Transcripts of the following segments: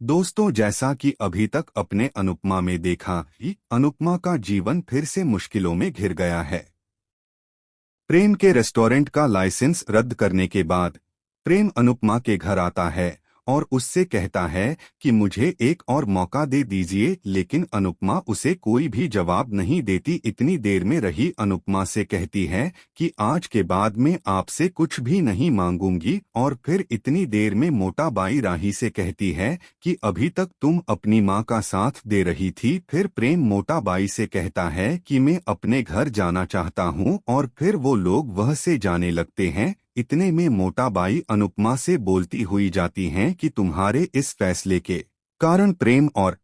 दोस्तों, जैसा कि अभी तक अपने अनुपमा में देखा कि अनुपमा का जीवन फिर से मुश्किलों में घिर गया है। प्रेम के रेस्टोरेंट का लाइसेंस रद्द करने के बाद प्रेम अनुपमा के घर आता है और उससे कहता है कि मुझे एक और मौका दे दीजिए, लेकिन अनुपमा उसे कोई भी जवाब नहीं देती। इतनी देर में रही अनुपमा से कहती है कि आज के बाद मैं आपसे कुछ भी नहीं मांगूंगी, और फिर इतनी देर में मोटा बाई राही से कहती है कि अभी तक तुम अपनी माँ का साथ दे रही थी। फिर प्रेम मोटा बाई से कहता है कि मैं अपने घर जाना चाहता हूँ, और फिर वो लोग वह से जाने लगते हैं। इतने में मोटा बाई अनुपमा से बोलती हुई जाती हैं कि तुम्हारे इस फैसले के कारण प्रेम और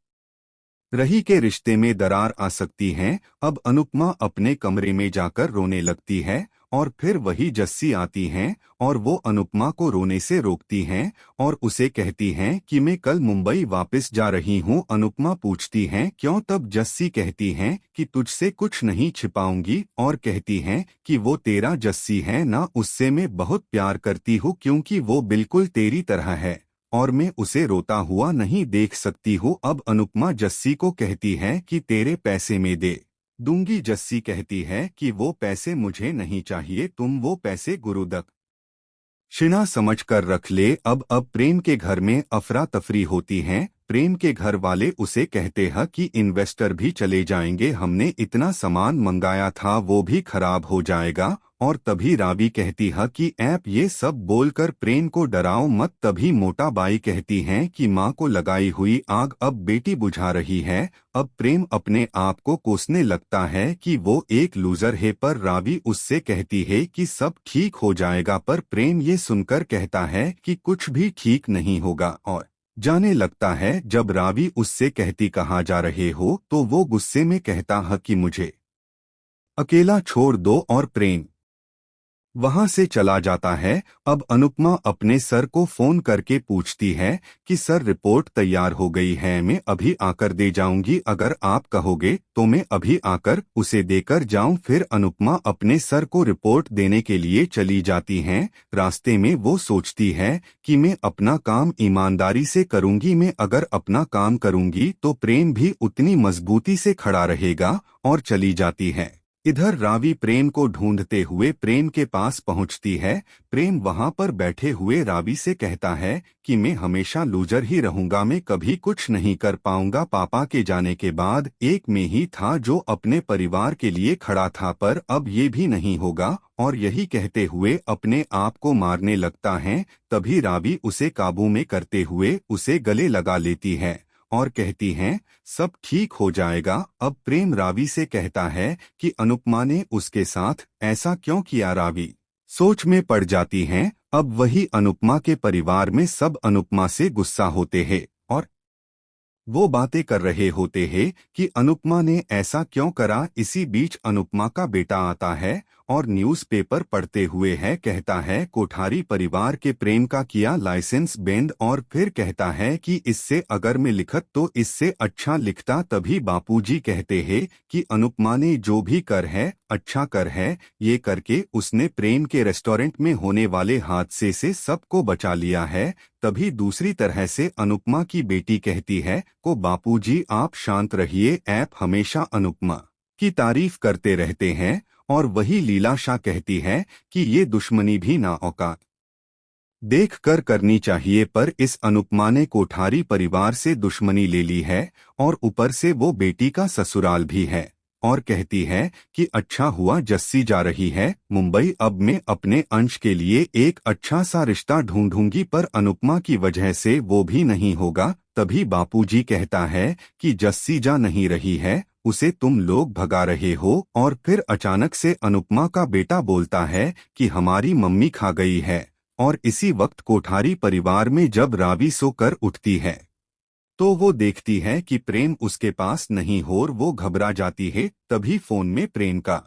रही के रिश्ते में दरार आ सकती है। अब अनुपमा अपने कमरे में जाकर रोने लगती है, और फिर वही जस्सी आती हैं और वो अनुपमा को रोने से रोकती हैं और उसे कहती हैं कि मैं कल मुंबई वापस जा रही हूँ। अनुपमा पूछती हैं क्यों, तब जस्सी कहती हैं कि तुझसे कुछ नहीं छिपाऊंगी, और कहती हैं कि वो तेरा जस्सी है ना, उससे मैं बहुत प्यार करती हूँ क्योंकि वो बिल्कुल तेरी तरह है और मैं उसे रोता हुआ नहीं देख सकती हूँ। अब अनुपमा जस्सी को कहती है कि तेरे पैसे में दे दूंगी। जस्सी कहती है कि वो पैसे मुझे नहीं चाहिए, तुम वो पैसे गुरुदक्षिणा समझ कर रख ले। अब प्रेम के घर में अफरा तफरी होती है। प्रेम के घर वाले उसे कहते हैं कि इन्वेस्टर भी चले जाएंगे, हमने इतना सामान मंगाया था वो भी खराब हो जाएगा। और तभी रावी कहती है कि ऐप ये सब बोलकर प्रेम को डराओ मत। तभी मोटा बाई कहती हैं कि माँ को लगाई हुई आग अब बेटी बुझा रही है। अब प्रेम अपने आप को कोसने लगता है कि वो एक लूजर है, पर रावी उससे कहती है कि सब ठीक हो जाएगा। पर प्रेम ये सुनकर कहता है कि कुछ भी ठीक नहीं होगा और जाने लगता है। जब रावी उससे कहती कहाँ जा रहे हो, तो वो गुस्से में कहता है कि मुझे अकेला छोड़ दो, और प्रेम वहां से चला जाता है। अब अनुपमा अपने सर को फोन करके पूछती है कि सर, रिपोर्ट तैयार हो गई है, मैं अभी आकर दे जाऊंगी, अगर आप कहोगे तो मैं अभी आकर उसे देकर जाऊं। फिर अनुपमा अपने सर को रिपोर्ट देने के लिए चली जाती हैं। रास्ते में वो सोचती है कि मैं अपना काम ईमानदारी से करूंगी, मैं अगर अपना काम करूंगी तो प्रेम भी उतनी मजबूती से खड़ा रहेगा, और चली जाती है। इधर रावी प्रेम को ढूंढते हुए प्रेम के पास पहुंचती है। प्रेम वहां पर बैठे हुए रावी से कहता है कि मैं हमेशा लूजर ही रहूंगा, मैं कभी कुछ नहीं कर पाऊंगा। पापा के जाने के बाद एक मैं ही था जो अपने परिवार के लिए खड़ा था, पर अब ये भी नहीं होगा। और यही कहते हुए अपने आप को मारने लगता है। तभी रावी उसे काबू में करते हुए उसे गले लगा लेती है और कहती हैं सब ठीक हो जाएगा। अब प्रेम रावी से कहता है कि अनुपमा ने उसके साथ ऐसा क्यों किया। रावी सोच में पड़ जाती हैं। अब वही अनुपमा के परिवार में सब अनुपमा से गुस्सा होते हैं और वो बातें कर रहे होते हैं कि अनुपमा ने ऐसा क्यों करा। इसी बीच अनुपमा का बेटा आता है और न्यूज़पेपर पढ़ते हुए है, कहता है कोठारी परिवार के प्रेम का किया लाइसेंस बेंद, और फिर कहता है कि इससे अगर मैं लिखत तो इससे अच्छा लिखता। तभी बापूजी कहते हैं कि अनुपमा ने जो भी कर है अच्छा कर है, ये करके उसने प्रेम के रेस्टोरेंट में होने वाले हादसे से सबको बचा लिया है। तभी दूसरी तरह से अनुपमा की बेटी कहती है को बापूजी आप शांत रहिए, ऐप हमेशा अनुपमा की तारीफ करते रहते हैं। और वही लीलाशाह कहती है कि ये दुश्मनी भी ना औकात देख कर करनी चाहिए, पर इस अनुपमा ने कोठारी परिवार से दुश्मनी ले ली है और ऊपर से वो बेटी का ससुराल भी है। और कहती है कि अच्छा हुआ जस्सी जा रही है मुंबई, अब मैं अपने अंश के लिए एक अच्छा सा रिश्ता ढूंढूंगी, पर अनुपमा की वजह से वो भी नहीं होगा। तभी बापूजी कहता है कि जस्सी जा नहीं रही है, उसे तुम लोग भगा रहे हो। और फिर अचानक से अनुपमा का बेटा बोलता है कि हमारी मम्मी खा गई है। और इसी वक्त कोठारी परिवार में जब रावी सोकर उठती है तो वो देखती है कि प्रेम उसके पास नहीं हो और वो घबरा जाती है। तभी फोन में प्रेम का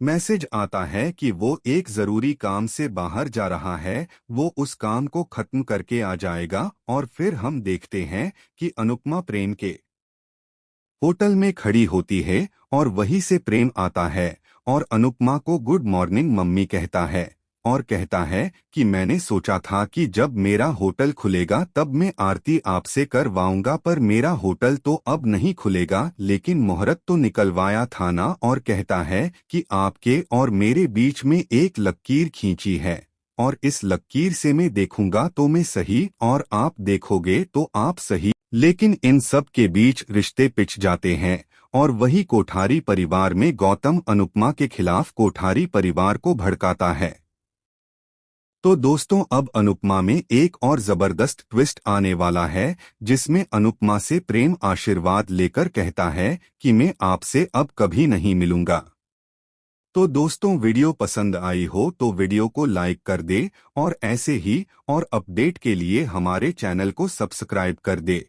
मैसेज आता है कि वो एक जरूरी काम से बाहर जा रहा है, वो उस काम को खत्म करके आ जाएगा। और फिर हम देखते हैं कि अनुपमा प्रेम के होटल में खड़ी होती है और वहीं से प्रेम आता है और अनुपमा को गुड मॉर्निंग मम्मी कहता है। और कहता है कि मैंने सोचा था कि जब मेरा होटल खुलेगा तब मैं आरती आपसे करवाऊंगा, पर मेरा होटल तो अब नहीं खुलेगा, लेकिन मुहूर्त तो निकलवाया था ना। और कहता है कि आपके और मेरे बीच में एक लकीर खींची है और इस लकीर से मैं देखूंगा तो मैं सही और आप देखोगे तो आप सही। लेकिन इन सब के बीच रिश्ते पिच जाते हैं और वही कोठारी परिवार में गौतम अनुपमा के खिलाफ कोठारी परिवार को भड़काता है। तो दोस्तों, अब अनुपमा में एक और जबरदस्त ट्विस्ट आने वाला है, जिसमें अनुपमा से प्रेम आशीर्वाद लेकर कहता है कि मैं आपसे अब कभी नहीं मिलूंगा। तो दोस्तों, वीडियो पसंद आई हो तो वीडियो को लाइक कर दे और ऐसे ही और अपडेट के लिए हमारे चैनल को सब्सक्राइब कर दे।